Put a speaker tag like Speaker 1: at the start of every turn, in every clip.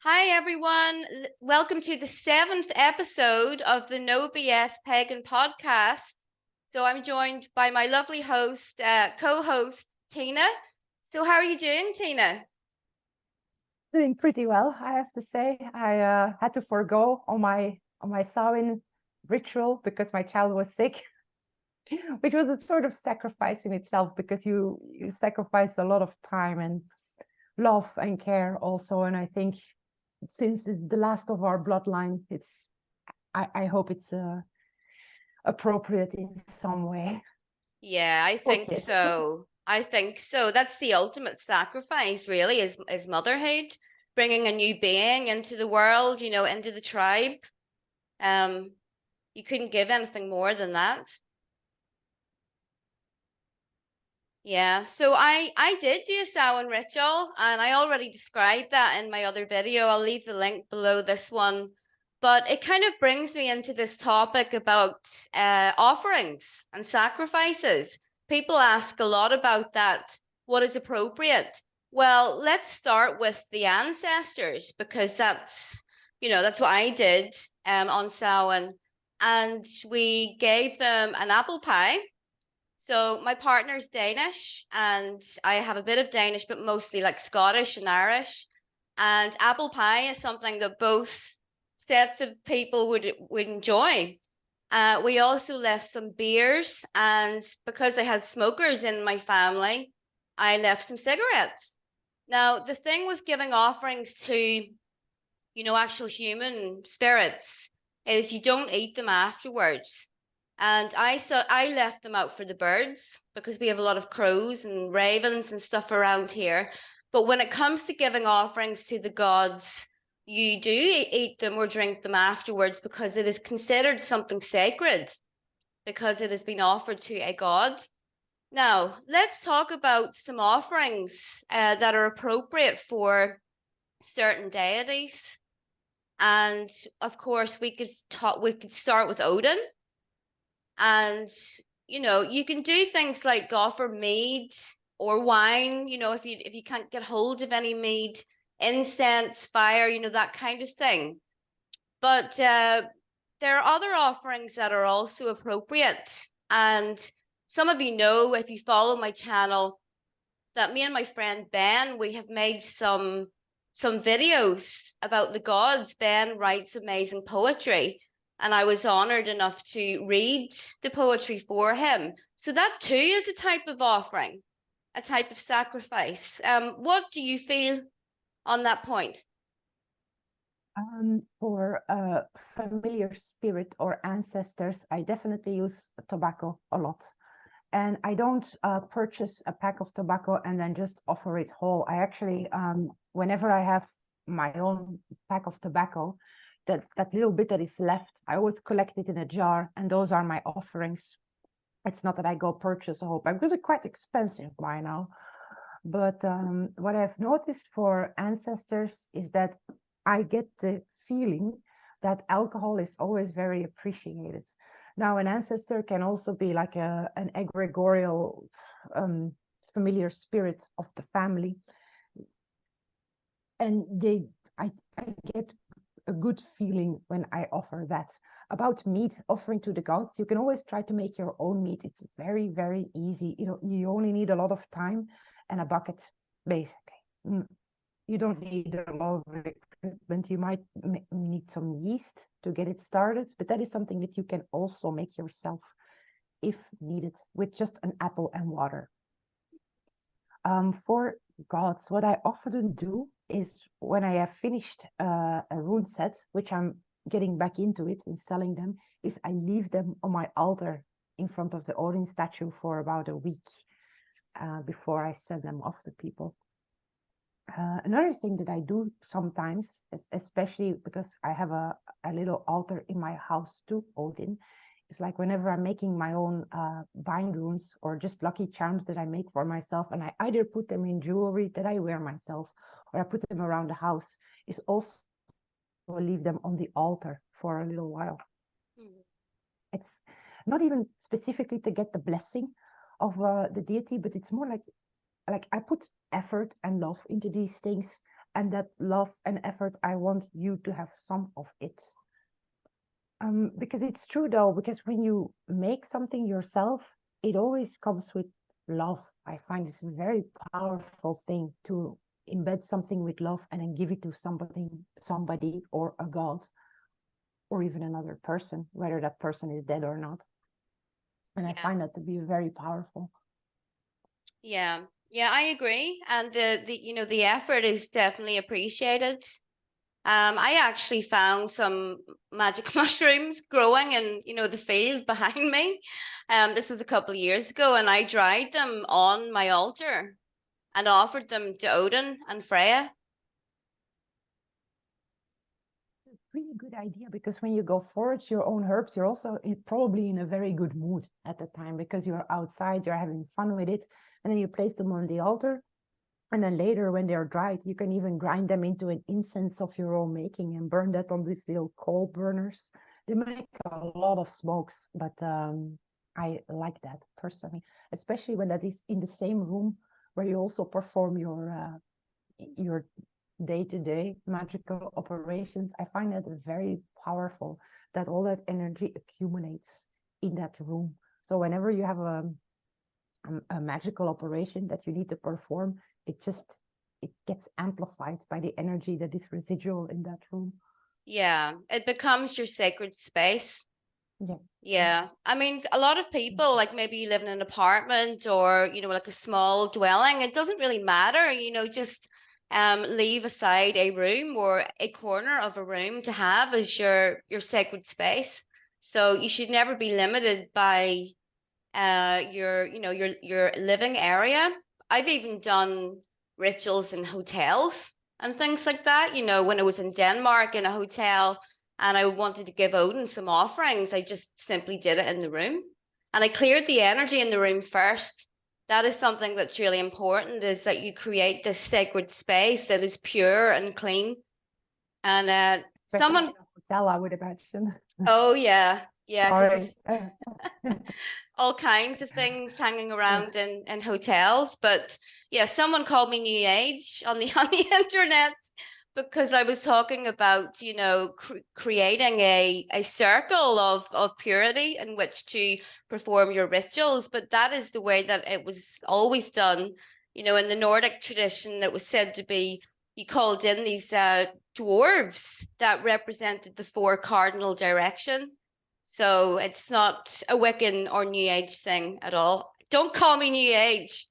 Speaker 1: Hi, everyone. Welcome to the seventh episode of the No BS Pagan podcast. So, I'm joined by my lovely host, co-host, Tina. So, how are you doing, Tina?
Speaker 2: Doing pretty well, I have to say. I had to forego on my Samhain ritual because my child was sick, which was a sort of sacrifice in itself because you sacrifice a lot of time and love and care also. And I think since it's the last of our bloodline, I hope it's appropriate in some way.
Speaker 1: Yeah, I
Speaker 2: Poor
Speaker 1: think
Speaker 2: kid.
Speaker 1: so. I think so. That's the ultimate sacrifice, really, is motherhood, bringing a new being into the world, into the tribe. Um, you couldn't give anything more than that. Yeah, so I did do a Samhain ritual, and I already described that in my other video. I'll leave the link below this one. But it kind of brings me into this topic about offerings and sacrifices. People ask a lot about that. What is appropriate? Well, let's start with the ancestors because that's what I did on Samhain. And we gave them an apple pie. So my partner's Danish, and I have a bit of Danish, but mostly like Scottish and Irish. And apple pie is something that both sets of people would enjoy. We also left some beers, and because I had smokers in my family, I left some cigarettes. Now, the thing with giving offerings to, actual human spirits is you don't eat them afterwards. And I left them out for the birds because we have a lot of crows and ravens and stuff around here. But when it comes to giving offerings to the gods, you do eat them or drink them afterwards because it is considered something sacred because it has been offered to a god. Now, let's talk about some offerings that are appropriate for certain deities. And of course, we could start with Odin. And you can do things like offer mead or wine, if you can't get hold of any mead, incense, fire, that kind of thing. But there are other offerings that are also appropriate. And some of you know, if you follow my channel, that me and my friend Ben, we have made some videos about the gods. Ben writes amazing poetry, and I was honored enough to read the poetry for him. So that too is a type of offering, a type of sacrifice. What do you feel on that point?
Speaker 2: For familiar spirit or ancestors, I definitely use tobacco a lot. And I don't purchase a pack of tobacco and then just offer it whole. I actually, whenever I have my own pack of tobacco, that little bit that is left, I always collect it in a jar, and those are my offerings. It's not that I go purchase a whole pack because they're quite expensive by now. But what I've noticed for ancestors is that I get the feeling that alcohol is always very appreciated. Now, an ancestor can also be like an egregorial um, familiar spirit of the family. And I get a good feeling when I offer that. About meat offering to the gods, you can always try to make your own meat. It's very, very easy. You only need a lot of time and a bucket, basically. You don't need a lot of equipment. You might need some yeast to get it started, but that is something that you can also make yourself if needed with just an apple and water. For gods, what I often do is when I have finished a rune set, which I'm getting back into it and selling them, is I leave them on my altar in front of the Odin statue for about a week before I send them off to people. Another thing that I do sometimes, especially because I have a little altar in my house to Odin, is like whenever I'm making my own bind runes or just lucky charms that I make for myself, and I either put them in jewelry that I wear myself or I put them around the house, is also leave them on the altar for a little while.
Speaker 1: Mhm.
Speaker 2: It's not even specifically to get the blessing of the deity, but it's more like I put effort and love into these things. And that love and effort, I want you to have some of it. Because it's true though, because when you make something yourself, it always comes with love. I find this a very powerful thing to embed something with love and then give it to somebody or a god or even another person, whether that person is dead or not. And I
Speaker 1: Yeah.
Speaker 2: find that to be very powerful.
Speaker 1: Yeah. Yeah, I agree. And the effort is definitely appreciated. I actually found some magic mushrooms growing in, the field behind me. This was a couple of years ago, and I dried them on my altar and offered them to Odin and Freya.
Speaker 2: Really good idea, because when you go forage your own herbs, you're also probably in a very good mood at the time, because you're outside, you're having fun with it, and then you place them on the altar. And then later, when they're dried, you can even grind them into an incense of your own making and burn that on these little coal burners. They make a lot of smokes, but I like that personally, especially when that is in the same room where you also perform your day-to-day magical operations. I find that very powerful, that all that energy accumulates in that room. So whenever you have a magical operation that you need to perform, it gets amplified by the energy that is residual in that room.
Speaker 1: Yeah, it becomes your sacred space.
Speaker 2: Yeah.
Speaker 1: Yeah. I mean, a lot of people, like maybe you live in an apartment or, like a small dwelling, it doesn't really matter, just leave aside a room or a corner of a room to have as your sacred space. So you should never be limited by your living area. I've even done rituals in hotels and things like that. When I was in Denmark in a hotel and I wanted to give Odin some offerings, I just simply did it in the room. And I cleared the energy in the room first. That is something that's really important, is that you create this sacred space that is pure and clean. And
Speaker 2: Especially
Speaker 1: someone,
Speaker 2: in a hotel, I would imagine.
Speaker 1: oh yeah, yeah, because
Speaker 2: Sorry.
Speaker 1: it's all kinds of things hanging around in hotels. But yeah, someone called me New Age on the on the internet because I was talking about, creating a circle of purity in which to perform your rituals. But that is the way that it was always done. In the Nordic tradition, it was said to be you called in these dwarves that represented the four cardinal direction. So it's not a Wiccan or New Age thing at all. Don't call me New Age.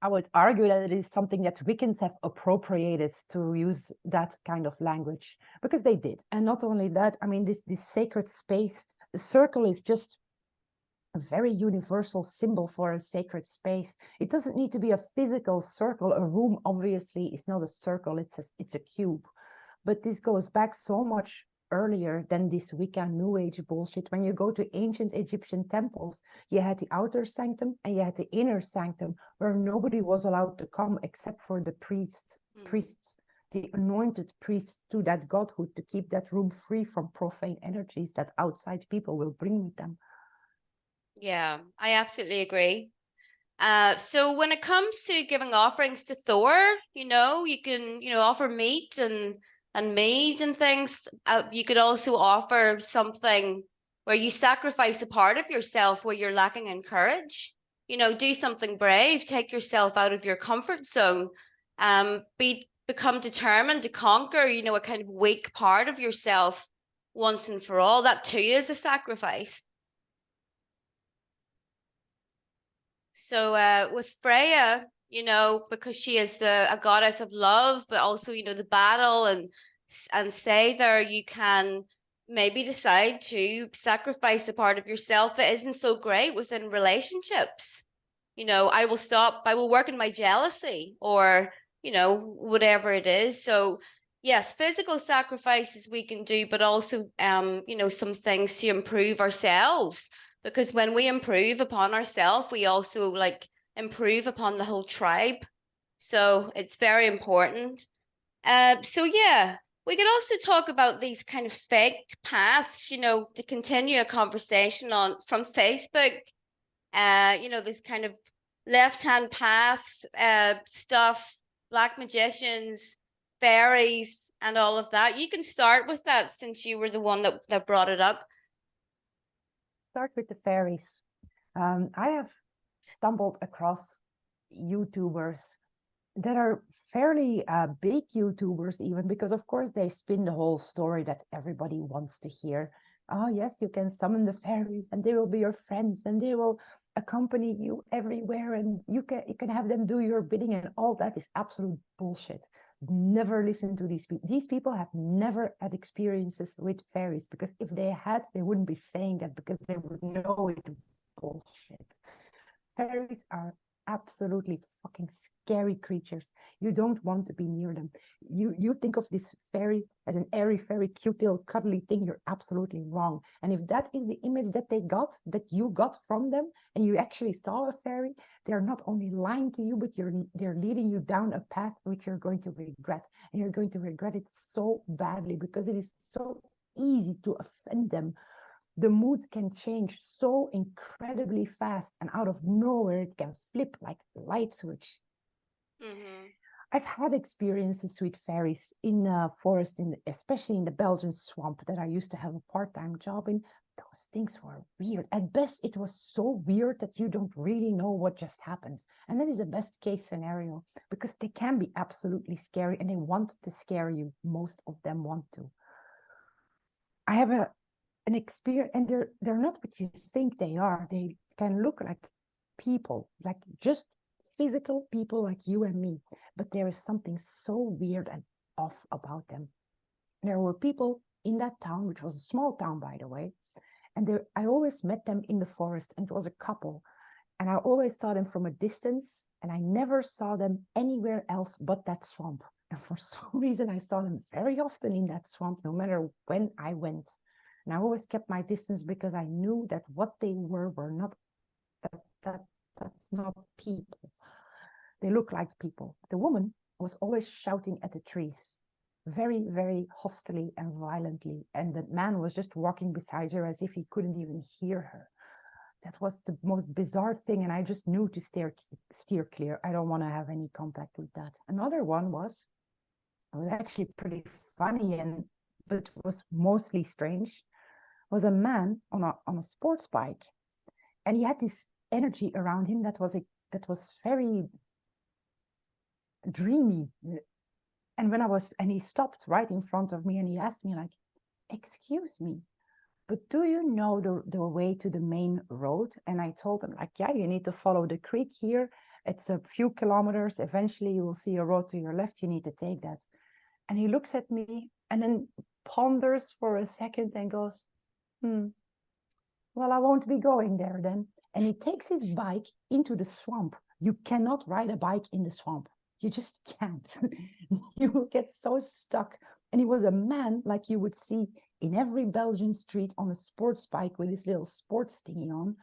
Speaker 2: I would argue that it is something that Wiccans have appropriated to use that kind of language, because they did. And not only that, I mean, this sacred space, the circle is just a very universal symbol for a sacred space. It doesn't need to be a physical circle. A room obviously is not a circle, it's a cube. But this goes back so much earlier than this Wicca New Age bullshit. When you go to ancient Egyptian temples, you had the outer sanctum and you had the inner sanctum, where nobody was allowed to come except for the priests, the anointed priests to that godhood, to keep that room free from profane energies that outside people will bring with them.
Speaker 1: Yeah, I absolutely agree. So when it comes to giving offerings to Thor, you can, offer meat and mead and things. You could also offer something where you sacrifice a part of yourself where you're lacking in courage. Do something brave, take yourself out of your comfort zone. Become determined to conquer, a kind of weak part of yourself once and for all. That too is a sacrifice. So with Freya, because she is a goddess of love, but also, the battle and say there you can maybe decide to sacrifice a part of yourself that isn't so great within relationships. I will work in my jealousy or, whatever it is. So yes, physical sacrifices we can do, but also some things to improve ourselves, because when we improve upon ourselves, we also like improve upon the whole tribe. So it's very important. So yeah, we could also talk about these kind of fake paths, to continue a conversation on from Facebook. This kind of left-hand paths, stuff, black magicians, fairies, and all of that. You can start with that since you were the one that brought it up.
Speaker 2: Start with the fairies. I have stumbled across YouTubers that are fairly big YouTubers even, because of course they spin the whole story that everybody wants to hear. Oh yes, you can summon the fairies and they will be your friends and they will accompany you everywhere and you can have them do your bidding, and all that is absolute bullshit. Never listen to these people. These people have never had experiences with fairies, because if they had, they wouldn't be saying that, because they would know it was bullshit. Fairies are absolutely fucking scary creatures. You don't want to be near them. You think of this fairy as an airy, fairy, cute little cuddly thing. You're absolutely wrong. And if that is the image that they got, that you got from them, and you actually saw a fairy, they're not only lying to you, but they're leading you down a path which you're going to regret. And you're going to regret it so badly, because it is so easy to offend them. The mood can change so incredibly fast, and out of nowhere it can flip like a light switch.
Speaker 1: Mm-hmm.
Speaker 2: I've had experiences with fairies in the forest, especially in the Belgian swamp that I used to have a part-time job in. Those things were weird. At best, it was so weird that you don't really know what just happened. And that is a best case scenario, because they can be absolutely scary and they want to scare you. Most of them want to. I have an experience, and they're not what you think they are. They can look like people, like just physical people like you and me, but there is something so weird and off about them. There were people in that town, which was a small town, by the way, and I always met them in the forest, and it was a couple, and I always saw them from a distance, and I never saw them anywhere else but that swamp. And for some reason, I saw them very often in that swamp, no matter when I went. And I always kept my distance, because I knew that what they were not that that that's not people. They look like people. The woman was always shouting at the trees, very, very hostily and violently, and the man was just walking beside her as if he couldn't even hear her. That was the most bizarre thing, and I just knew to steer clear. I don't want to have any contact with that. Another one was, it was actually pretty funny, and but was mostly strange, was a man on a sports bike, and he had this energy around him that was very dreamy. And he stopped right in front of me, and he asked me like, "Excuse me, but do you know the way to the main road?" And I told him like, "Yeah, you need to follow the creek here. It's a few kilometers. Eventually you will see a road to your left. You need to take that." And he looks at me and then ponders for a second and goes, well, I won't be going there then. And he takes his bike into the swamp. You cannot ride a bike in the swamp. You just can't. You will get so stuck. And he was a man like you would see in every Belgian street on a sports bike with his little sports thingy on.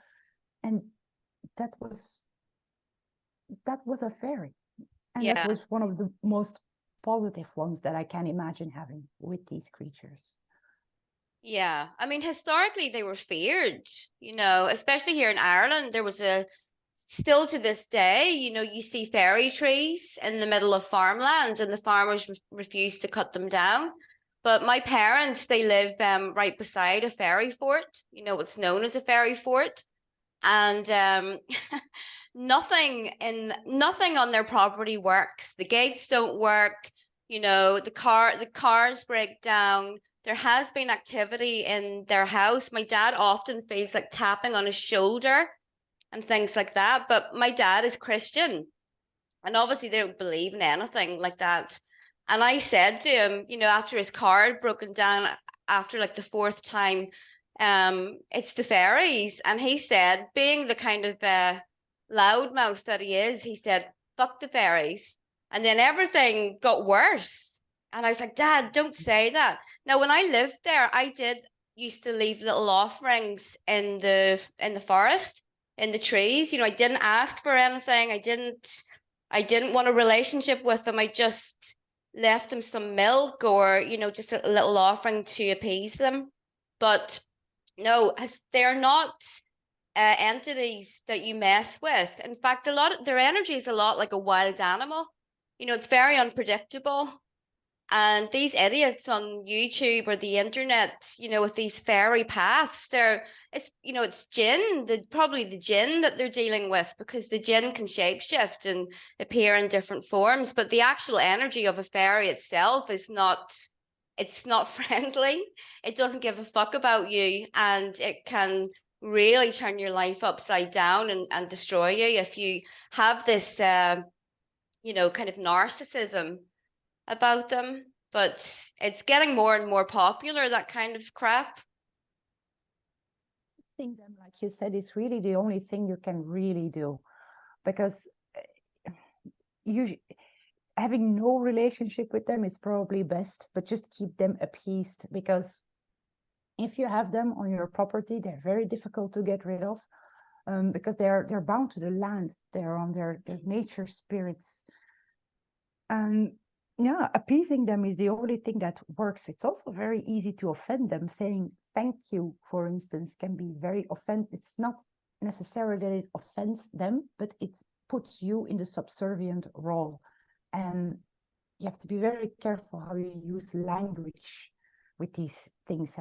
Speaker 2: And that was a fairy. And that
Speaker 1: Yeah.
Speaker 2: was one of the most positive ones that I can imagine having with these creatures.
Speaker 1: Yeah. I mean, historically they were feared, especially here in Ireland. There was still to this day, you see fairy trees in the middle of farmland and the farmers refuse to cut them down. But my parents, they live right beside a fairy fort, it's known as a fairy fort. And nothing on their property works. The gates don't work, the cars break down. There has been activity in their house. My dad often feels like tapping on his shoulder and things like that. But my dad is Christian, and obviously they don't believe in anything like that. And I said to him, after his car had broken down after like the fourth time, it's the fairies. And he said, being the kind of loudmouth that he said, fuck the fairies. And then everything got worse. And I was like, Dad, don't say that. Now, when I lived there, I did used to leave little offerings in the forest, in the trees. I didn't ask for anything. I didn't want a relationship with them. I just left them some milk or, just a little offering to appease them. But no, they're not. entities that you mess with. In fact, their energy is a lot like a wild animal. It's very unpredictable. And these idiots on YouTube or the internet, with these fairy paths, it's probably the jinn that they're dealing with, because the jinn can shapeshift and appear in different forms. But the actual energy of a fairy itself it's not friendly. It doesn't give a fuck about you, and it can really turn your life upside down and destroy you if you have this, kind of narcissism about them. But it's getting more and more popular, that kind of crap.
Speaker 2: Think them, like you said, is really the only thing you can really do, because you having no relationship with them is probably best, but just keep them appeased, because if you have them on your property, they're very difficult to get rid of, because they're bound to the land. They're on their nature spirits, and yeah, appeasing them is the only thing that works. It's also very easy to offend them. Saying thank you, for instance, can be very offensive. It's not necessarily that it offends them, but it puts you in the subservient role. And you have to be very careful how you use language with these things.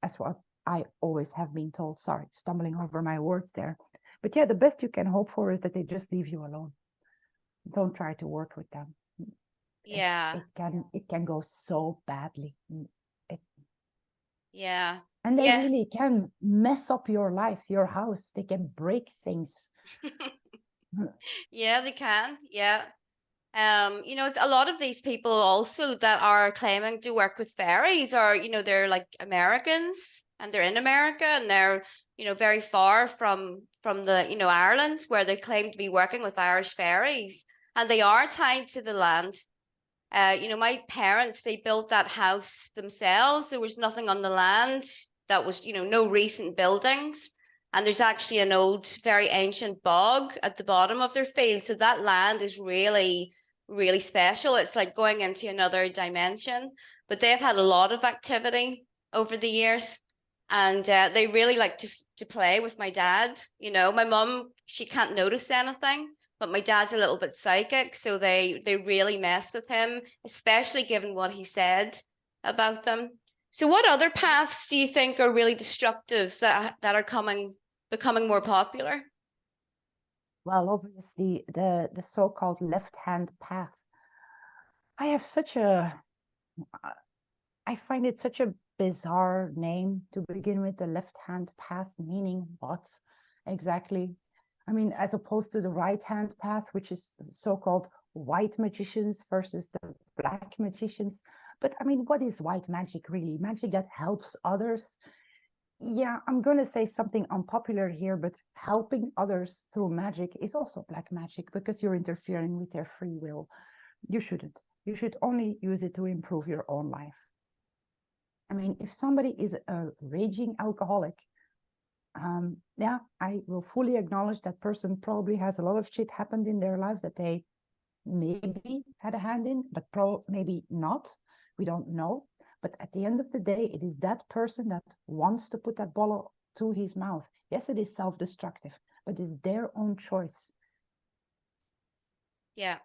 Speaker 2: As what I always have been told. Sorry, stumbling over my words there. But yeah, the best you can hope for is that they just leave you alone. Don't try to work with them.
Speaker 1: Yeah.
Speaker 2: It can go so badly.
Speaker 1: Yeah.
Speaker 2: And they
Speaker 1: Yeah.
Speaker 2: really can mess up your life, your house. They can break things.
Speaker 1: Yeah, they can. Yeah. It's a lot of these people also that are claiming to work with fairies are, they're like Americans, and they're in America, and they're, very far from the, Ireland, where they claim to be working with Irish fairies, and they are tied to the land. My parents, they built that house themselves. There was nothing on the land that was, no recent buildings. And there's actually an old, very ancient bog at the bottom of their field. So that land is really, really special. It's like going into another dimension. But they've had a lot of activity over the years. And they really like to play with my dad. My mum, she can't notice anything, but my dad's a little bit psychic, so they really mess with him, especially given what he said about them. So what other paths do you think are really destructive that are becoming more popular?
Speaker 2: Well, obviously, the so-called left-hand path. I have such a I find it such a bizarre name to begin with. The left-hand path, meaning what exactly? I mean, as opposed to the right-hand path, which is so-called white magicians versus the black magicians. But I mean, what is white magic really? Magic that helps others. Yeah, I'm going to say something unpopular here, but helping others through magic is also black magic, because you're interfering with their free will. You shouldn't. You should only use it to improve your own life. I mean, if somebody is a raging alcoholic, yeah, I will fully acknowledge that person probably has a lot of shit happened in their lives that they maybe had a hand in, but maybe not. We don't know. But at the end of the day, it is that person that wants to put that bottle to his mouth. Yes, it is self-destructive, but it's their own choice.
Speaker 1: Yeah.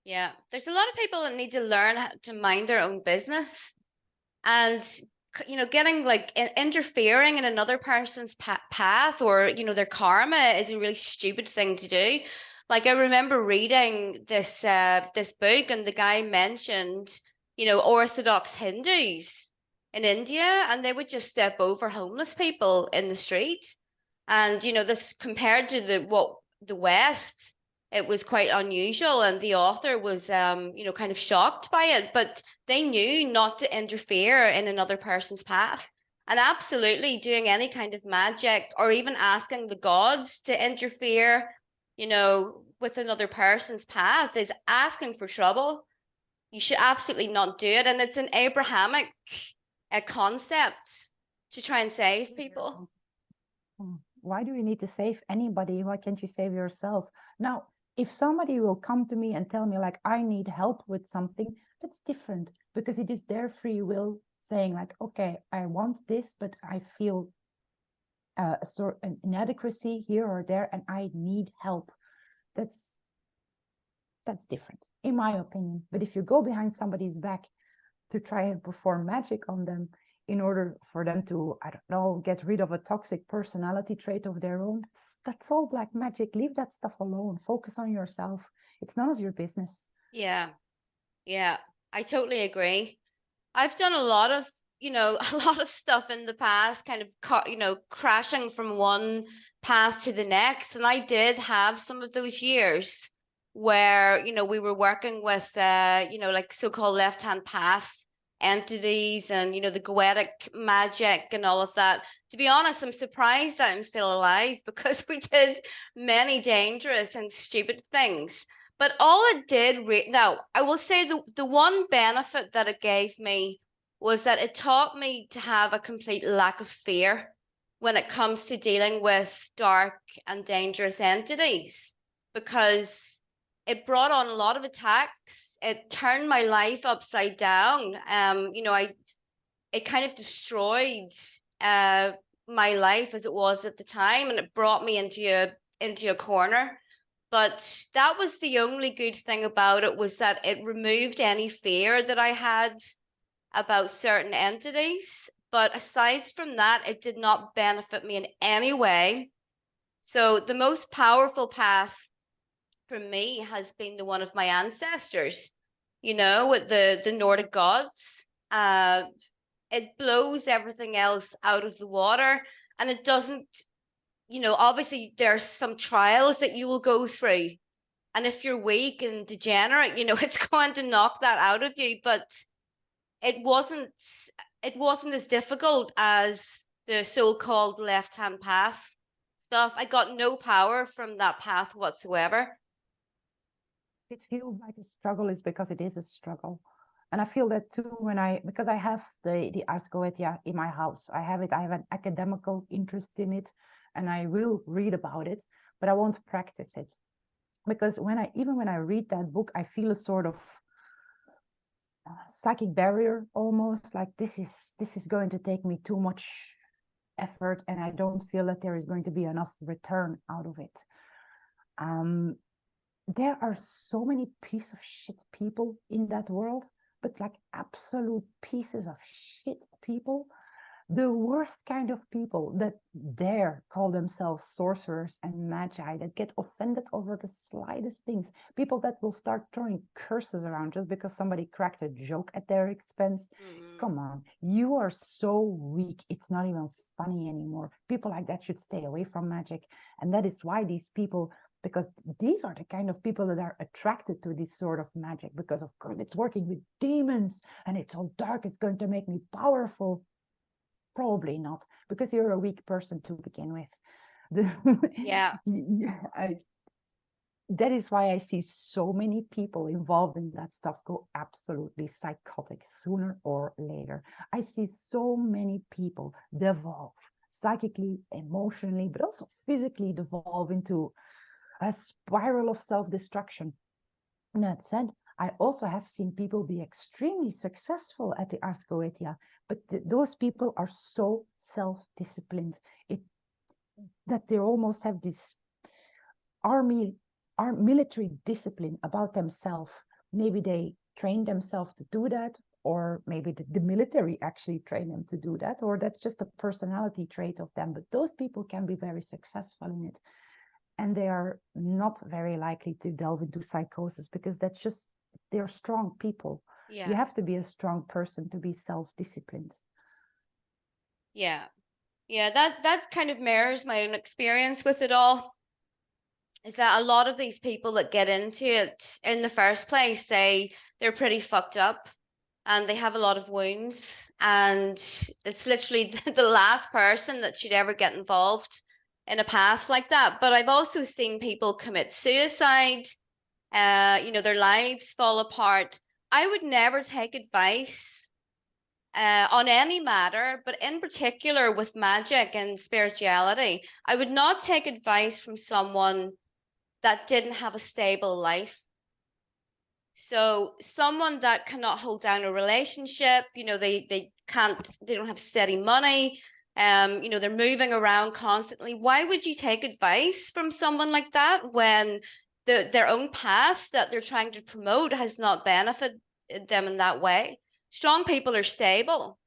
Speaker 1: Yeah. There's a lot of people that need to learn how to mind their own business, and getting like interfering in another person's path, or their karma, is a really stupid thing to do. Like, I remember reading this book, and the guy mentioned Orthodox Hindus in India, and they would just step over homeless people in the street. And this, compared to the West, it was quite unusual, and the author was kind of shocked by it, but they knew not to interfere in another person's path. And absolutely, doing any kind of magic, or even asking the gods to interfere, with another person's path, is asking for trouble. You should absolutely not do it. And it's an Abrahamic concept to try and save people.
Speaker 2: Why do you need to save anybody? Why can't you save yourself? Now, if somebody will come to me and tell me, like, I need help with something, that's different, because it is their free will saying, like, okay, I want this, but I feel a sort an inadequacy here or there, and I need help. That's different, in my opinion. But if you go behind somebody's back to try and perform magic on them in order for them to, I don't know, get rid of a toxic personality trait of their own, that's all black magic. Leave that stuff alone. Focus on yourself. It's none of your business.
Speaker 1: Yeah. Yeah. I totally agree. I've done a lot of, a lot of stuff in the past, kind of, crashing from one path to the next. And I did have some of those years where, we were working with, like so-called left-hand path entities and, the goetic magic and all of that. To be honest, I'm surprised that I'm still alive because we did many dangerous and stupid things. But all it did, now, I will say the one benefit that it gave me was that it taught me to have a complete lack of fear when it comes to dealing with dark and dangerous entities, because it brought on a lot of attacks. It turned my life upside down. It kind of destroyed my life as it was at the time, and it brought me into a corner. But that was the only good thing about it, was that it removed any fear that I had about certain entities. But aside from that, it did not benefit me in any way. So the most powerful path for me has been the one of my ancestors, with the Nordic gods. It blows everything else out of the water, and it doesn't, obviously there's some trials that you will go through. And if you're weak and degenerate, it's going to knock that out of you. But it wasn't it wasn't as difficult as the so-called left-hand path stuff. I got no power from that path whatsoever.
Speaker 2: It feels like a struggle is because it is a struggle. And I feel that too because I have the Ars Goetia in my house. I have an academical interest in it, and I will read about it, but I won't practice it. Because when I read that book, I feel a sort of psychic barrier, almost like this is going to take me too much effort, and I don't feel that there is going to be enough return out of it. There are so many piece of shit people in that world, but like absolute pieces of shit people, the worst kind of people that dare call themselves sorcerers and magi, that get offended over the slightest things, people that will start throwing curses around just because somebody cracked a joke at their expense. Come on, you are so weak, it's not even funny anymore. People like that should stay away from magic. And that is why these people, because these are the kind of people that are attracted to this sort of magic, because of course it's working with demons and it's all dark, it's going to make me powerful. Probably not, because you're a weak person to begin with.
Speaker 1: Yeah.
Speaker 2: That is why I see so many people involved in that stuff go absolutely psychotic sooner or later. I see so many people devolve psychically, emotionally, but also physically devolve into a spiral of self-destruction. That said, I also have seen people be extremely successful at the Ars Goetia, but those people are so self-disciplined that they almost have this military discipline about themselves. Maybe they train themselves to do that, or maybe the military actually train them to do that, or that's just a personality trait of them. But those people can be very successful in it. And they are not very likely to delve into psychosis, because they're strong people.
Speaker 1: Yeah.
Speaker 2: You have to be a strong person to be self-disciplined.
Speaker 1: Yeah. Yeah, that kind of mirrors my own experience with it all. Is that a lot of these people that get into it in the first place, they're pretty fucked up and they have a lot of wounds, and it's literally the last person that should ever get involved in a path like that. But I've also seen people commit suicide, their lives fall apart. I would never take advice on any matter, but in particular with magic and spirituality. I would not take advice from someone that didn't have a stable life. So someone that cannot hold down a relationship, they don't have steady money, You know, they're moving around constantly. Why would you take advice from someone like that when their own path that they're trying to promote has not benefited them in that way? Strong people are stable.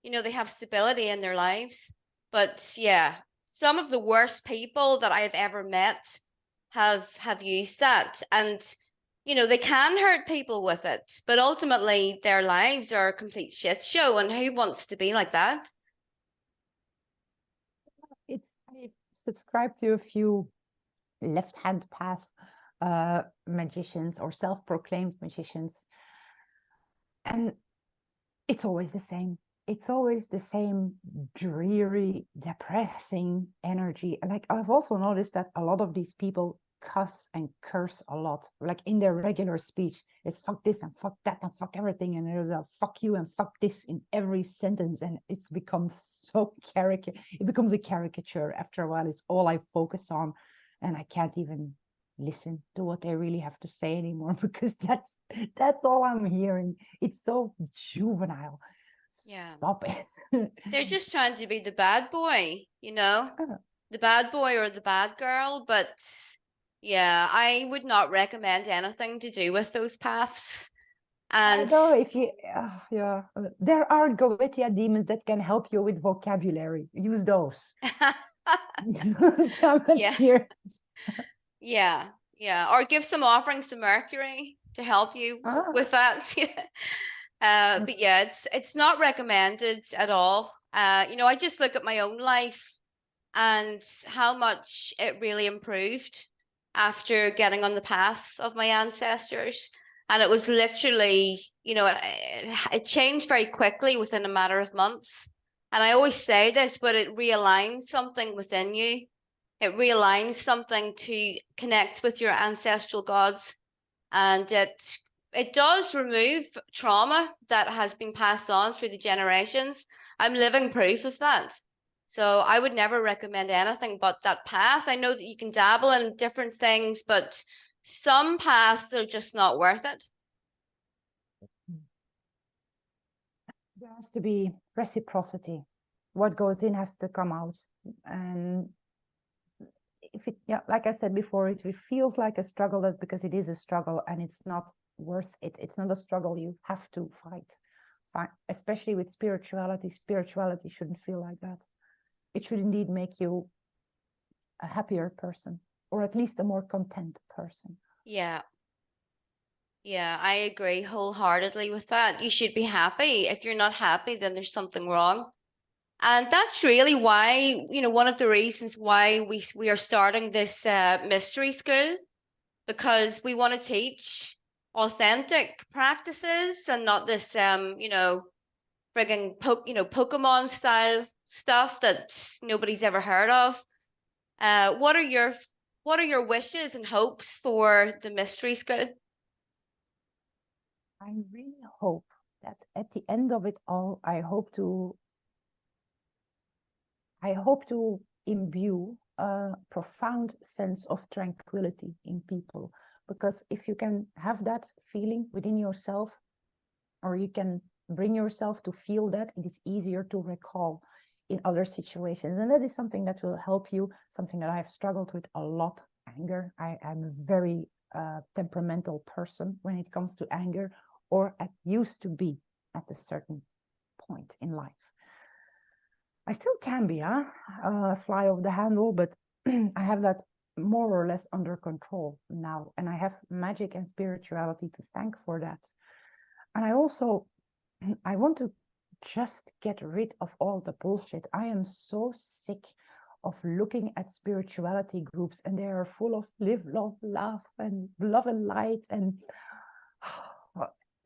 Speaker 1: You know, they have stability in their lives. But yeah, some of the worst people that I've ever met have used that, and you know, they can hurt people with it, but ultimately their lives are a complete shit show, and who wants to be like that?
Speaker 2: I subscribe to a few left-hand path magicians or self-proclaimed magicians, and it's always the same. It's always the same dreary, depressing energy. Like, I've also noticed that a lot of these people cuss and curse a lot. Like, in their regular speech, it's fuck this and fuck that and fuck everything. And there's a fuck you and fuck this in every sentence. And it's become so it becomes a caricature after a while. It's all I focus on. And I can't even listen to what they really have to say anymore, because that's all I'm hearing. It's so juvenile.
Speaker 1: Yeah.
Speaker 2: Stop it.
Speaker 1: They're just trying to be the bad boy, you know, the bad boy or the bad girl. But yeah, I would not recommend anything to do with those paths. And
Speaker 2: Although if you, yeah, there are Goetia demons that can help you with vocabulary. Use those.
Speaker 1: yeah, yeah, or give some offerings to Mercury to help you with that. But yeah, it's not recommended at all. You know, I just look at my own life and how much it really improved after getting on the path of my ancestors. And it was literally, you know, it changed very quickly within a matter of months. And I always say this, but it realigns something within you. It realigns something to connect with your ancestral gods, and it does remove trauma that has been passed on through the generations. I'm living proof of that. So I would never recommend anything but that path. I know that you can dabble in different things, but some paths are just not worth it.
Speaker 2: There has to be reciprocity. What goes in has to come out. And if it, yeah, like I said before, if it feels like a struggle, that's because it is a struggle and it's not worth it. It's not a struggle you have to fight. Especially with spirituality. Spirituality shouldn't feel like that. It should indeed make you a happier person, or at least a more content person.
Speaker 1: Yeah. Yeah, I agree wholeheartedly with that. You should be happy. If you're not happy, then there's something wrong. And that's really why, you know, one of the reasons why we are starting this mystery school, because we want to teach authentic practices and not this you know, friggin' Pokemon style stuff that nobody's ever heard of. What are your wishes and hopes for the mystery school?
Speaker 2: I really hope that at the end of it all, I hope to imbue a profound sense of tranquility in people. Because if you can have that feeling within yourself, or you can bring yourself to feel that, it is easier to recall in other situations. And that is something that will help you, something that I've struggled with a lot, anger. I'm a very temperamental person when it comes to anger, or I used to be at a certain point in life. I still can be, fly off the handle, but I have that more or less under control now. And I have magic and spirituality to thank for that. And I also, I want to just get rid of all the bullshit. I am so sick of looking at spirituality groups, and they are full of live, love, laugh, and love and light, and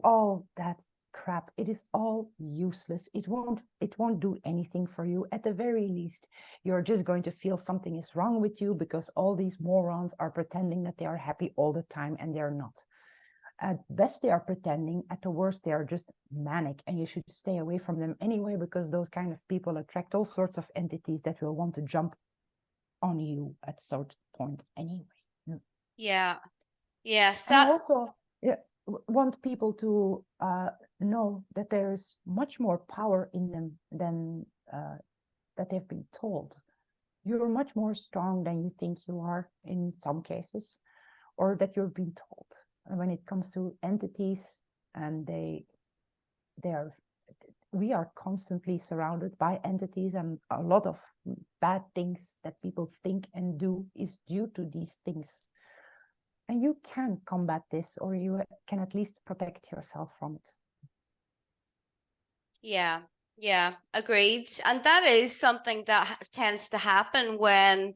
Speaker 2: all that crap. It is all useless. It won't do anything for you. At the very least, you're just going to feel something is wrong with you, because all these morons are pretending that they are happy all the time, and they're not. At best, they are pretending. At the worst, they are just manic, and you should stay away from them anyway, because those kind of people attract all sorts of entities that will want to jump on you at some point anyway.
Speaker 1: Yeah. Yes,
Speaker 2: And I also want people to know that there is much more power in them than that they've been told. You're much more strong than you think you are in some cases, or that you're being told. And when it comes to entities, and we are constantly surrounded by entities, and a lot of bad things that people think and do is due to these things. And you can combat this, or you can at least protect yourself from it.
Speaker 1: Yeah, yeah, agreed. And that is something that tends to happen when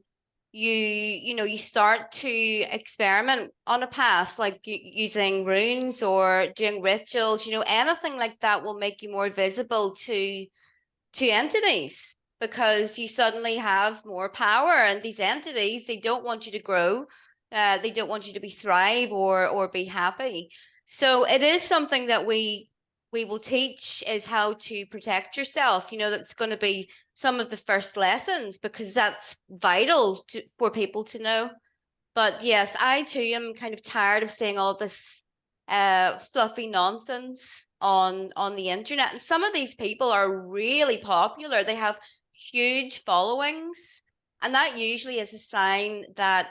Speaker 1: you start to experiment on a path, like using runes or doing rituals, anything like that will make you more visible to entities because you suddenly have more power, and these entities, they don't want you to grow. They don't want you to be thrive or be happy. So it is something that we will teach is how to protect yourself. That's going to be some of the first lessons because that's vital for people to know. But yes, I too am kind of tired of seeing all this fluffy nonsense on the internet. And some of these people are really popular. They have huge followings, and that usually is a sign that,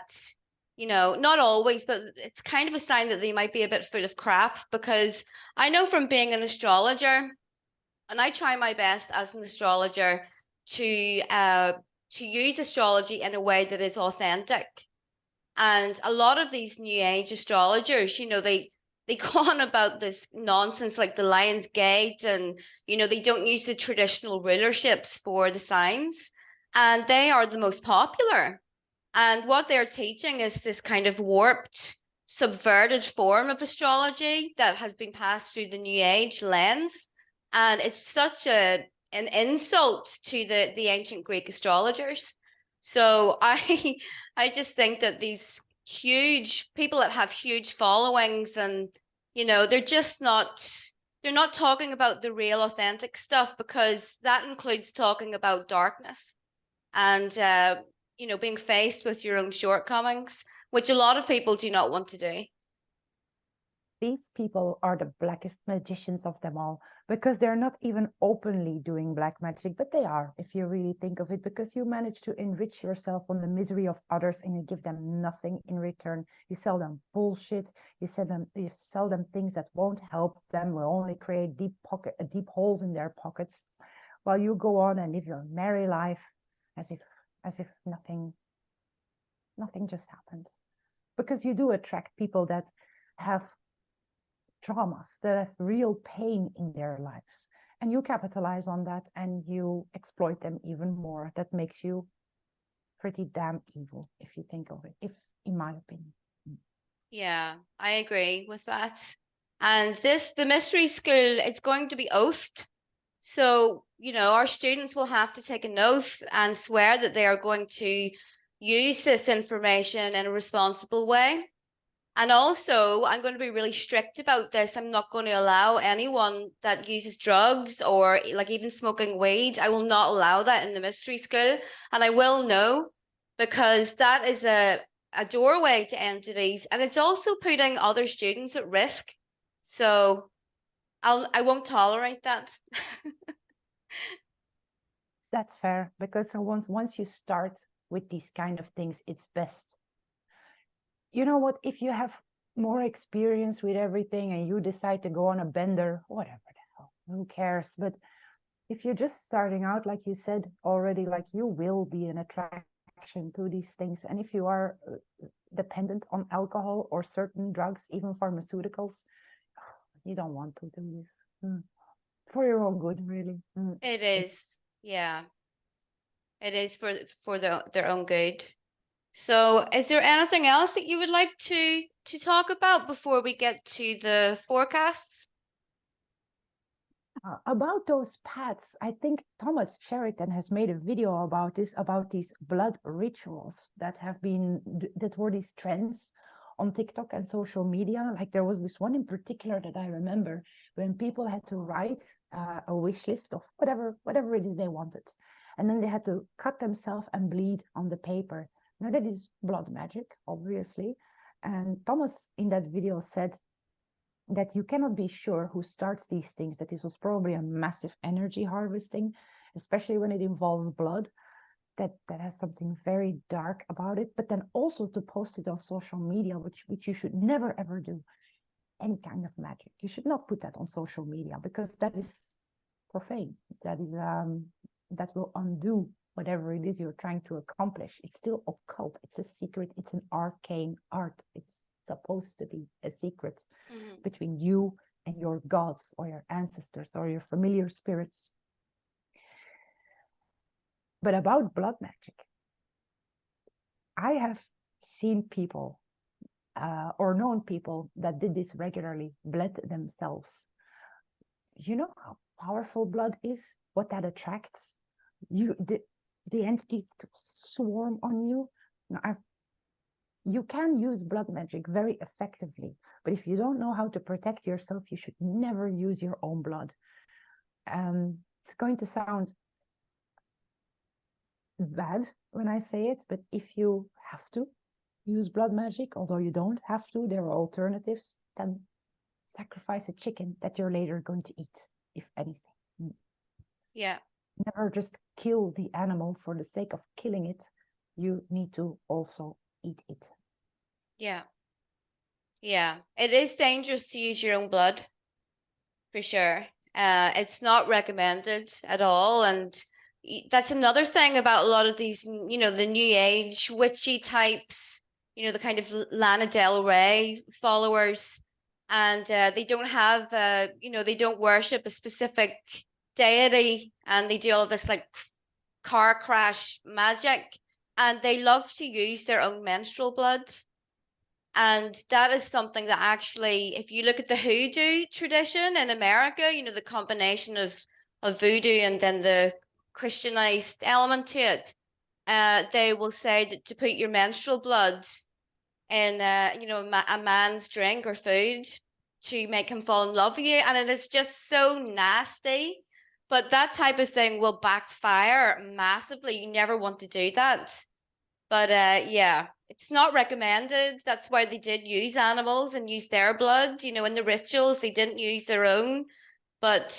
Speaker 1: not always, but it's kind of a sign that they might be a bit full of crap because I know from being an astrologer, and I try my best as an astrologer to use astrology in a way that is authentic. And a lot of these new age astrologers, they go on about this nonsense like the Lion's Gate, and they don't use the traditional rulerships for the signs, and they are the most popular. And what they're teaching is this kind of warped, subverted form of astrology that has been passed through the New Age lens. And it's such an insult to the ancient Greek astrologers. So I just think that these huge people that have huge followings and they're not talking about the real authentic stuff because that includes talking about darkness and being faced with your own shortcomings, which a lot of people do not want to do.
Speaker 2: These people are the blackest magicians of them all, because they're not even openly doing black magic, but they are, if you really think of it, because you manage to enrich yourself on the misery of others and you give them nothing in return. You sell them bullshit, you sell them things that won't help them, will only create deep holes in their pockets, while you go on and live your merry life as if nothing just happened. Because you do attract people that have traumas, that have real pain in their lives, and you capitalize on that and you exploit them even more. That makes you pretty damn evil, if you think of it, in my opinion.
Speaker 1: Yeah, I agree with that. And the mystery school, it's going to be oathed. So, our students will have to take an oath and swear that they are going to use this information in a responsible way. And also, I'm going to be really strict about this. I'm not going to allow anyone that uses drugs or like even smoking weed. I will not allow that in the mystery school. And I will know because that is a doorway to entities, and it's also putting other students at risk. So I won't tolerate that.
Speaker 2: That's fair, because once you start with these kind of things, it's best. You know what, if you have more experience with everything and you decide to go on a bender, whatever the hell, who cares? But if you're just starting out, like you said already, like, you will be an attraction to these things. And if you are dependent on alcohol or certain drugs, even pharmaceuticals, you don't want to do this. For your own good, really.
Speaker 1: It is, yeah. It is for their own good. So, is there anything else that you would like to talk about before we get to the forecasts?
Speaker 2: About those paths, I think Thomas Sheridan has made a video about this, about these blood rituals that were these trends on TikTok and social media. Like, there was this one in particular that I remember, when people had to write a wish list of whatever it is they wanted, and then they had to cut themselves and bleed on the paper. Now, that is blood magic, obviously. And Thomas in that video said that you cannot be sure who starts these things, that this was probably a massive energy harvesting, especially when it involves blood. That has something very dark about it. But then also to post it on social media, which you should never ever do. Any kind of magic, you should not put that on social media, because that is profane. That is that will undo whatever it is you're trying to accomplish. It's still occult. It's a secret. It's an arcane art. It's supposed to be a secret between you and your gods or your ancestors or your familiar spirits. But about blood magic, I have seen people or known people that did this regularly, bled themselves. You know how powerful blood is, what that attracts? The entities swarm on you. Now, you can use blood magic very effectively, but if you don't know how to protect yourself, you should never use your own blood. It's going to sound bad when I say it, but if you have to use blood magic, although you don't have to, there are alternatives, then sacrifice a chicken that you're later going to eat, if anything.
Speaker 1: Yeah.
Speaker 2: Never just kill the animal for the sake of killing it. You need to also eat it.
Speaker 1: Yeah. Yeah. It is dangerous to use your own blood, for sure. It's not recommended at all. And that's another thing about a lot of these, you know, the new age witchy types, you know, the kind of Lana Del Rey followers. And they don't have, you know, they don't worship a specific deity, and they do all this like car crash magic, and they love to use their own menstrual blood. And that is something that actually, if you look at the hoodoo tradition in America, you know, the combination of voodoo and then the Christianized element to it, they will say that to put your menstrual blood in, you know, a man's drink or food to make him fall in love with you. And it is just so nasty. But that type of thing will backfire massively. You never want to do that. But yeah, it's not recommended. That's why they did use animals and use their blood. You know, in the rituals, they didn't use their own. But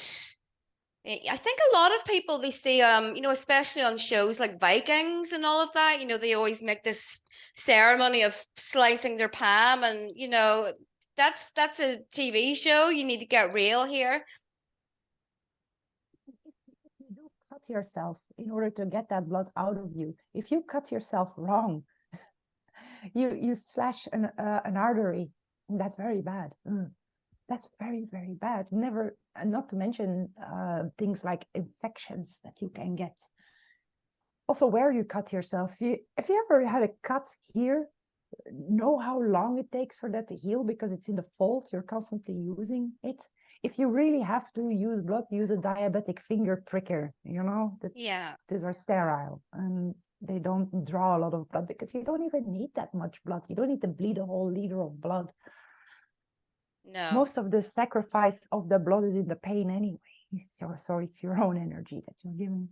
Speaker 1: I think a lot of people, they see, you know, especially on shows like Vikings and all of that, you know, they always make this ceremony of slicing their palm, and you know, that's a TV show. You need to get real here.
Speaker 2: You do cut yourself in order to get that blood out of you. If you cut yourself wrong, you slash an artery, that's very bad. That's very, very bad. Never, not to mention things like infections that you can get. Also, where you cut yourself. If you ever had a cut here, know how long it takes for that to heal, because it's in the folds, you're constantly using it. If you really have to use blood, use a diabetic finger pricker, you know,
Speaker 1: Yeah.
Speaker 2: these are sterile and they don't draw a lot of blood, because you don't even need that much blood. You don't need to bleed a whole liter of blood.
Speaker 1: No.
Speaker 2: Most of the sacrifice of the blood is in the pain anyway. So it's your own energy that you're giving.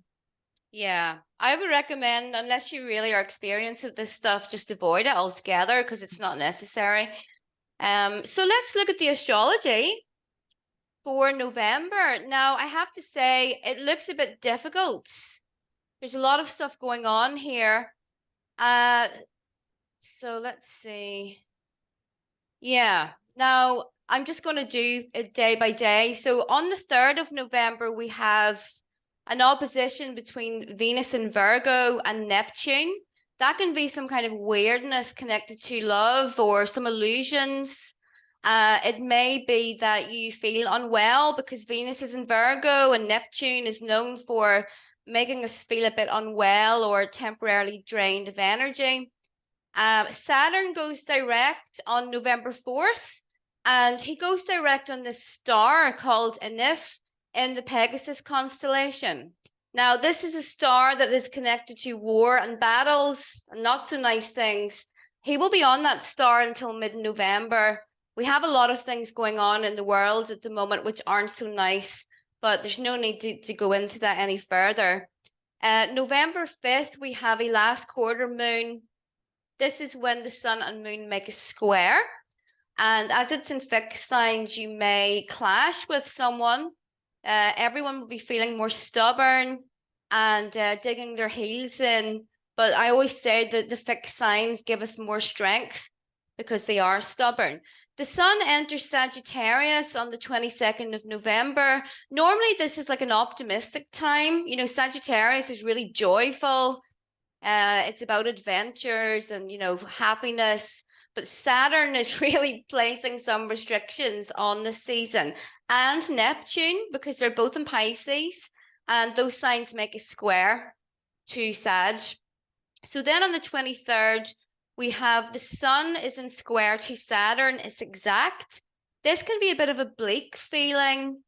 Speaker 1: Yeah, I would recommend, unless you really are experienced with this stuff, just avoid it altogether because it's not necessary. So let's look at the astrology for November. Now, I have to say, it looks a bit difficult. There's a lot of stuff going on here. So let's see. Yeah, now I'm just going to do it day by day. So on the 3rd of November, we have an opposition between Venus and Virgo and Neptune. That can be some kind of weirdness connected to love or some illusions. It may be that you feel unwell because Venus is in Virgo and Neptune is known for making us feel a bit unwell or temporarily drained of energy. Saturn goes direct on November 4th, and he goes direct on this star called Enif in the Pegasus constellation. Now, this is a star that is connected to war and battles and not so nice things. He will be on that star until mid-November. We have a lot of things going on in the world at the moment which aren't so nice, but there's no need to go into that any further. November 5th, we have a last quarter moon. This is when the sun and moon make a square. And as it's in fixed signs, you may clash with someone. Everyone will be feeling more stubborn. and digging their heels in. But I always say that the fixed signs give us more strength because they are stubborn. The sun enters Sagittarius on the 22nd of November. Normally, this is like an optimistic time. You know, Sagittarius is really joyful. It's about adventures and, you know, happiness. But Saturn is really placing some restrictions on this season. And Neptune, because they're both in Pisces, and those signs make a square to Sag. So then on the 23rd, we have the sun is in square to Saturn. It's exact. This can be a bit of a bleak feeling,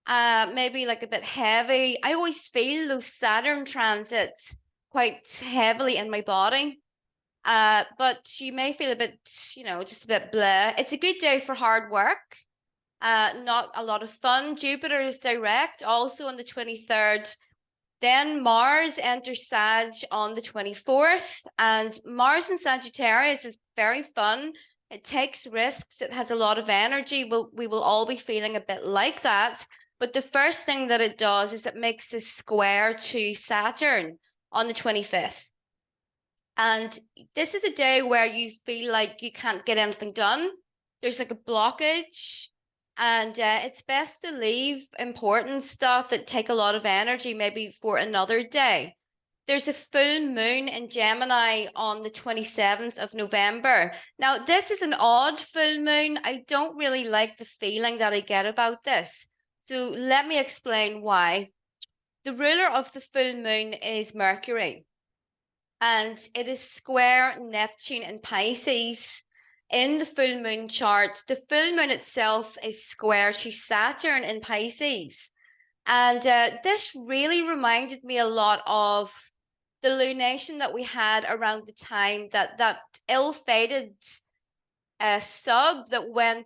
Speaker 1: maybe like a bit heavy. I always feel those Saturn transits quite heavily in my body. But you may feel a bit, you know, just a bit blah. It's a good day for hard work. Not a lot of fun. Jupiter is direct also on the 23rd. Then Mars enters Sag on the 24th, and Mars in Sagittarius is very fun. It takes risks, it has a lot of energy. We will all be feeling a bit like that. But the first thing that it does is it makes this square to Saturn on the 25th. And this is a day where you feel like you can't get anything done. There's like a blockage, and it's best to leave important stuff that take a lot of energy maybe for another day. There's a full moon in Gemini on the 27th of November. Now, this is an odd full moon. I don't really like the feeling that I get about this. So let me explain why. The ruler of the full moon is Mercury, and it is square Neptune and Pisces. In the full moon chart, the full moon itself is square to Saturn in Pisces. And this really reminded me a lot of the lunation that we had around the time that ill-fated sub that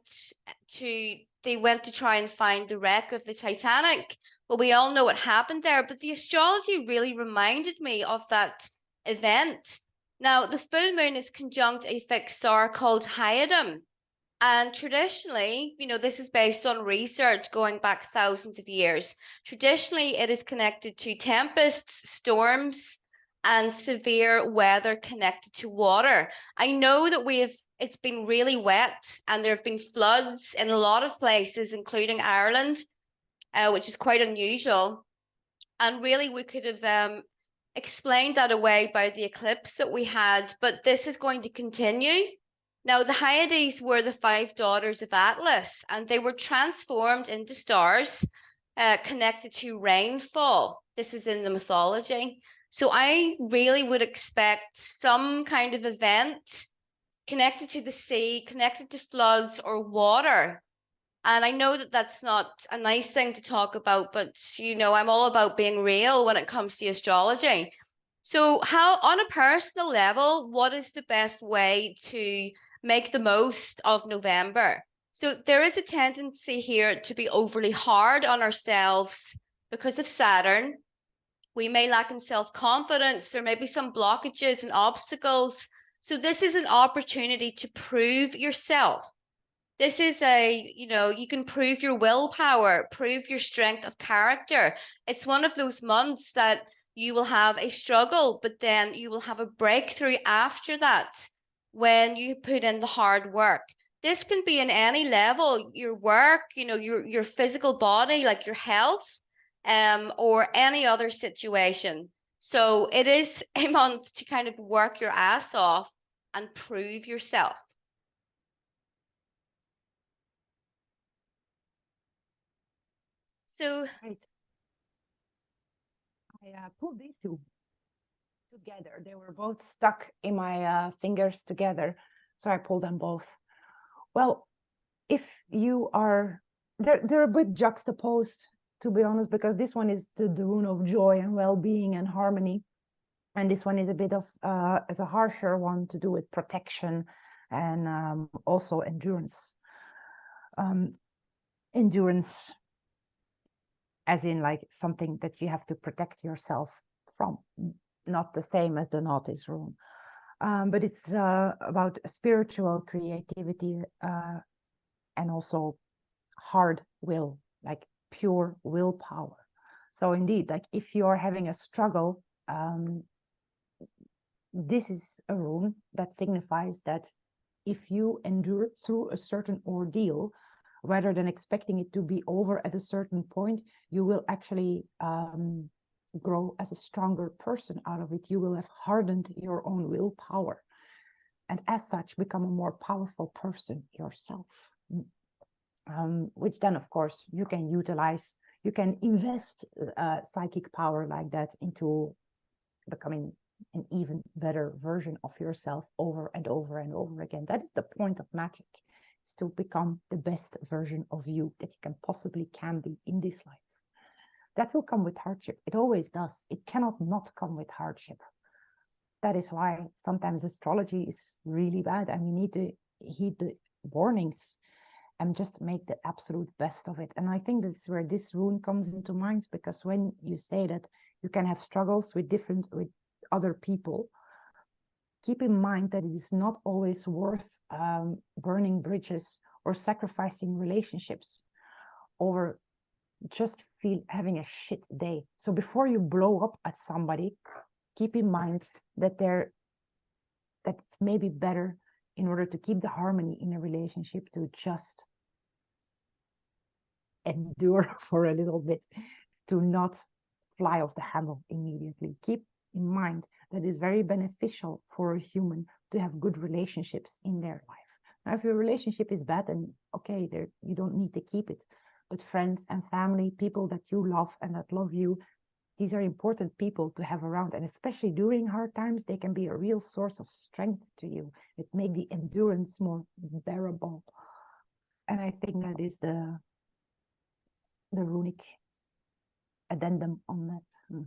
Speaker 1: they went to try and find the wreck of the Titanic. Well, we all know what happened there, but the astrology really reminded me of that event. Now, the full moon is conjunct a fixed star called Hyadum. And traditionally, you know, this is based on research going back thousands of years. Traditionally, it is connected to tempests, storms, and severe weather connected to water. I know that it's been really wet and there have been floods in a lot of places, including Ireland, which is quite unusual. And really, we could have explained that away by the eclipse that we had, but this is going to continue. Now, the Hyades were the five daughters of Atlas, and they were transformed into stars connected to rainfall. This is in the mythology. So I really would expect some kind of event connected to the sea, connected to floods or water. And I know that that's not a nice thing to talk about, but you know, I'm all about being real when it comes to astrology. So, how, on a personal level, what is the best way to make the most of November? So, there is a tendency here to be overly hard on ourselves because of Saturn. We may lack in self-confidence. There may be some blockages and obstacles. So, this is an opportunity to prove yourself. This is you know, you can prove your willpower, prove your strength of character. It's one of those months that you will have a struggle, but then you will have a breakthrough after that when you put in the hard work. This can be in any level, your work, you know, your physical body, like your health, or any other situation. So it is a month to kind of work your ass off and prove yourself. So
Speaker 2: Right. I pulled these two together. They were both stuck in my fingers together, so I pulled them both. Well, if you are, they're a bit juxtaposed, to be honest, because this one is the rune of joy and well-being and harmony, and this one is a bit of as a harsher one to do with protection and also endurance. Endurance as in like something that you have to protect yourself from, not the same as the Naughty's rune. But it's about spiritual creativity and also hard will, like pure willpower. So indeed, like if you're having a struggle, this is a rune that signifies that if you endure through a certain ordeal, rather than expecting it to be over at a certain point, you will actually grow as a stronger person out of it. You will have hardened your own willpower, and as such become a more powerful person yourself. Which then, of course, you can utilize, you can invest psychic power like that into becoming an even better version of yourself over and over and over again. That is the point of magic, is to become the best version of you that you can possibly be in this life. That will come with hardship. It always does. It cannot not come with hardship. That is why sometimes astrology is really bad, and we need to heed the warnings and just make the absolute best of it. And I think this is where this rune comes into mind, because when you say that you can have struggles with other people, keep in mind that it is not always worth burning bridges or sacrificing relationships over just having a shit day. So before you blow up at somebody, keep in mind that it's maybe better, in order to keep the harmony in a relationship, to just endure for a little bit, to not fly off the handle immediately. Keep in mind that it's very beneficial for a human to have good relationships in their life. Now, if your relationship is bad, then okay, you don't need to keep it. But friends and family, people that you love and that love you, these are important people to have around. And especially during hard times, they can be a real source of strength to you. It makes the endurance more bearable. And I think that is the runic addendum on that.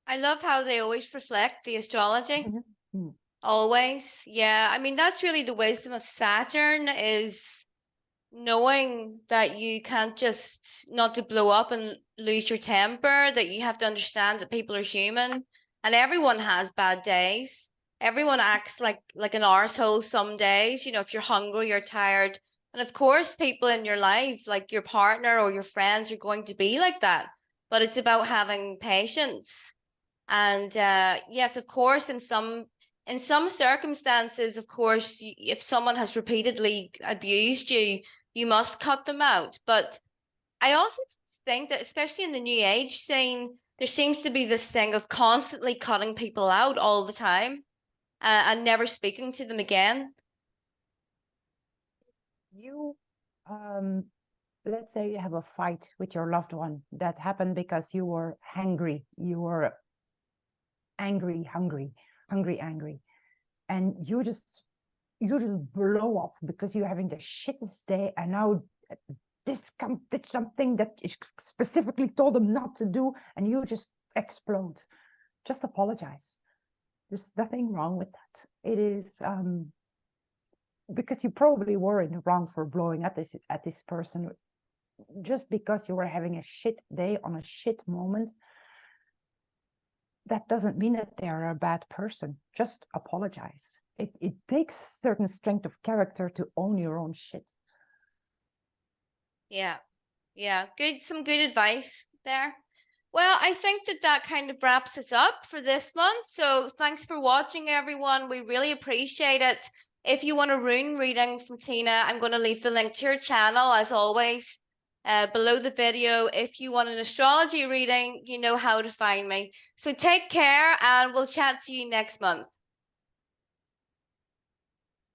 Speaker 1: I love how they always reflect the astrology.
Speaker 2: Mm-hmm.
Speaker 1: Always. Yeah. I mean, that's really the wisdom of Saturn, is knowing that you can't just, not to blow up and lose your temper, that you have to understand that people are human and everyone has bad days. Everyone acts like an arsehole some days, if you're hungry, you're tired. And of course, people in your life, like your partner or your friends, are going to be like that. But it's about having patience. And yes, of course, in some circumstances, of course, if someone has repeatedly abused you, you must cut them out. But I also think that, especially in the new age scene, there seems to be this thing of constantly cutting people out all the time, and never speaking to them again.
Speaker 2: You, let's say you have a fight with your loved one that happened because you were hangry, you were angry, hungry, and you just blow up because you're having the shittest day, and now this did something that specifically told them not to do, and you just explode. Just apologize. There's nothing wrong with that. It is because you probably were in the wrong for blowing at this person. Just because you were having a shit day on a shit moment, that doesn't mean that they're a bad person. Just apologize. It takes certain strength of character to own your own shit.
Speaker 1: Yeah, yeah, some good advice there. Well, I think that kind of wraps us up for this month. So thanks for watching, everyone. We really appreciate it. If you want a rune reading from Tina, I'm going to leave the link to her channel, as always, below the video. If you want an astrology reading, you know how to find me. So take care, and we'll chat to you next month.